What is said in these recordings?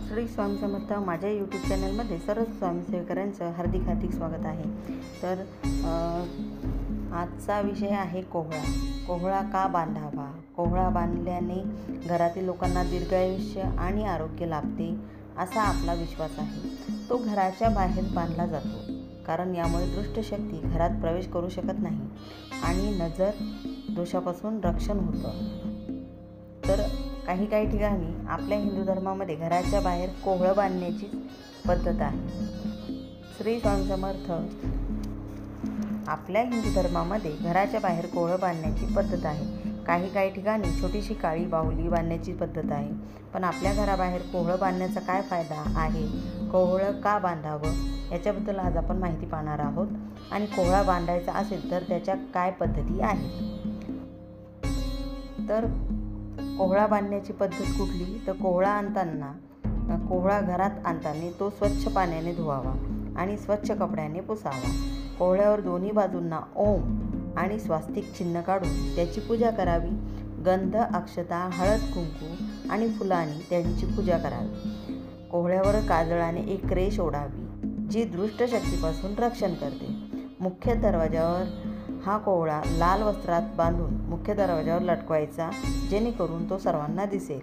श्री स्वामी समर्थ माझ्या यूट्यूब चॅनलमध्ये सर्व स्वामीसेवकांचं हार्दिक स्वागत आहे। तर आजचा विषय आहे कोहळा। कोहळा का बांधावा? कोहळा बांधल्याने घरातील लोकांना दीर्घायुष्य आणि आरोग्य लाभते असा आपला विश्वास आहे। तो घराच्या बाहेर बांधला जातो कारण यामुळे दुष्ट शक्ती घरात प्रवेश करू शकत नाही आणि नजर दोषापासून रक्षण होतं। तर काही ठिकाणी आपल्या हिंदू धर्मामध्ये घराच्या बाहेर कोहळं बांधण्याची पद्धत आहे। श्री स्वामी समर्थ आपल्या हिंदू धर्मामध्ये घराच्या बाहेर कोहळं बांधण्याची पद्धत आहे। काही ठिकाणी छोटीशी काळी बाहुली बांधण्याची पद्धत आहे। पण आपल्या घराबाहेर कोहळं बांधण्याचा काय फायदा आहे? कोहळं का बांधावं याच्याबद्दल आज आपण माहिती पाहणार आहोत। आणि कोहळा बांधायचा असेल तर त्याच्या काय पद्धती आहेत? तर कोहळा बांधण्याची पद्धत कुठली? तर कोहळा घरात आणताना तो स्वच्छ पाण्याने धुवावा आणि स्वच्छ कपड्याने पुसावा। कोहळ्यावर दोन्ही बाजूंना ओम आणि स्वास्तिक चिन्ह काढून त्याची पूजा करावी। गंध, अक्षता, हळद, कुंकू आणि फुलांनी त्यांची पूजा करावी। कोहळ्यावर काजळाने एक रेष ओढावी जी दुष्ट शक्तीपासून रक्षण करते। मुख्य दरवाजावर हा कोहळा लाल वस्त्रात बांधून मुख्य दरवाजावर लटकवायचा जेणेकरून तो सर्वांना दिसेल।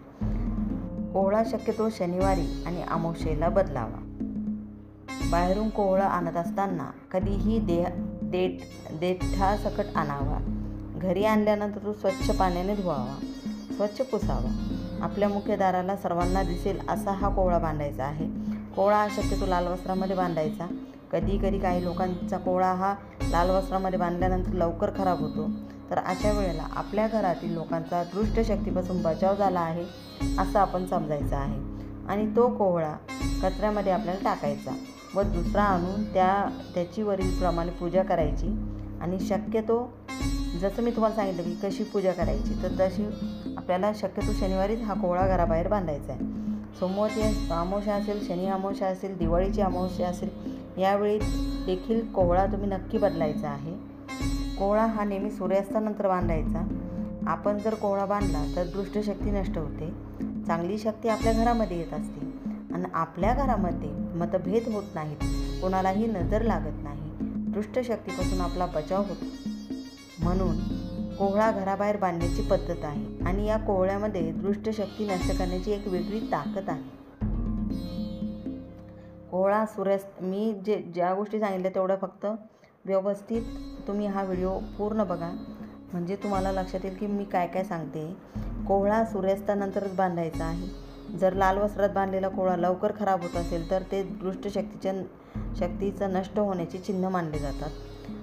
कोहळा शक्यतो शनिवारी आणि अमावास्येला बदलावा। बाहेरून कोहळा आणत असताना कधीही देठासकट आणावा। घरी आणल्यानंतर तो स्वच्छ पाण्याने धुवावा, स्वच्छ पुसावा। आपल्या मुख्य दाराला सर्वांना दिसेल असा हा कोहळा बांधायचा आहे। कोहळा हा शक्यतो लाल वस्त्रामध्ये बांधायचा। कधी काही लोकांचा कोहळा हा लाल वस्त्रामध्ये बांधल्यानंतर लवकर खराब होतो। तर अशा वेळेला आपल्या घरातील लोकांचा दुष्ट शक्तीपासून बचाव झाला आहे असं आपण समजायचं आहे। आणि तो कोहळा कचऱ्यामध्ये आपल्याला टाकायचा व दुसरा आणून त्याची वरीलप्रमाणे पूजा करायची। आणि शक्यतो जसं मी तुम्हाला सांगितलं की कशी पूजा करायची, तर तशी आपल्याला शक्यतो शनिवारीच हा कोहळा घराबाहेर बांधायचा आहे। सोमवारची अमावस्या असेल, शनी अमावस्या असेल, दिवाळीची अमावस्या असेल, यावेळी देखील कोहळा तुम्ही नक्की बदलायचा आहे। कोहळा हा नेहमी सूर्यास्तानंतर बांधायचा। आपण जर कोहळा बांधला तर दुष्ट शक्ती नष्ट होते, चांगली शक्ती आपल्या घरामध्ये येत असते आणि आपल्या घरामध्ये मतभेद होत नाहीत, कोणालाही नजर लागत नाही, दुष्ट शक्तीपासून आपला बचाव होतो। म्हणून कोहळा घराबाहेर बांधण्याची पद्धत आहे आणि या कोहळ्यामध्ये दुष्ट शक्ती नष्ट करण्याची एक वेगळी ताकद आहे। कोहळा मी ज्या गोष्टी सांगितल्या तेवढं फक्त व्यवस्थित तुम्ही हा व्हिडिओ पूर्ण बघा, म्हणजे तुम्हाला लक्षात येईल की मी काय सांगते। कोहळा सूर्यास्तानंतरच बांधायचा आहे। जर लाल वस्त्रात बांधलेला कोहळा लवकर खराब होत असेल तर ते दुष्ट शक्तीचं नष्ट होण्याचे चिन्ह मानले जातात।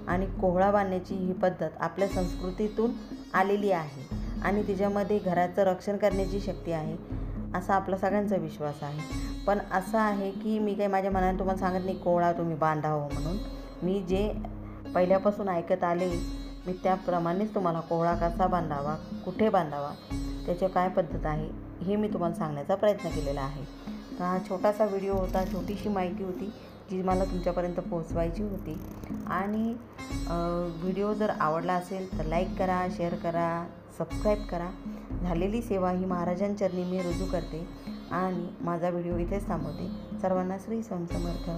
आणि कोहळा बांधण्याची ही पद्धत आपल्या संस्कृतीतून आलेली आहे आणि तिच्यामध्ये घराचं रक्षण करण्याची शक्ती आहे असा आपला सगळ्यांचा विश्वास आहे। पण असं आहे की मी काही माझ्या मनाने तुम्हाला सांगत नाही कोहळा तुम्ही बांधावं म्हणून। मी जे पहिल्यापासून ऐकत आले मी त्याप्रमाणेच तुम्हाला कोहळा कसा बांधावा, कुठे बांधावा, त्याची काय पद्धत आहे हे मी तुम्हाला सांगण्याचा प्रयत्न केलेला आहे। तर हा छोटासा व्हिडिओ होता, छोटीशी माहिती होती जी मला तुमच्यापर्यंत पोहोचवायची होती। आणि व्हिडिओ जर आवडला असेल तर लाईक करा, शेअर करा, सबस्क्राईब करा। झालेली सेवा ही महाराजांचरणी मी रुजू करते आणि माझा व्हिडिओ इथेच थांबवते। सर्वांना श्री स्वामी समर्थ।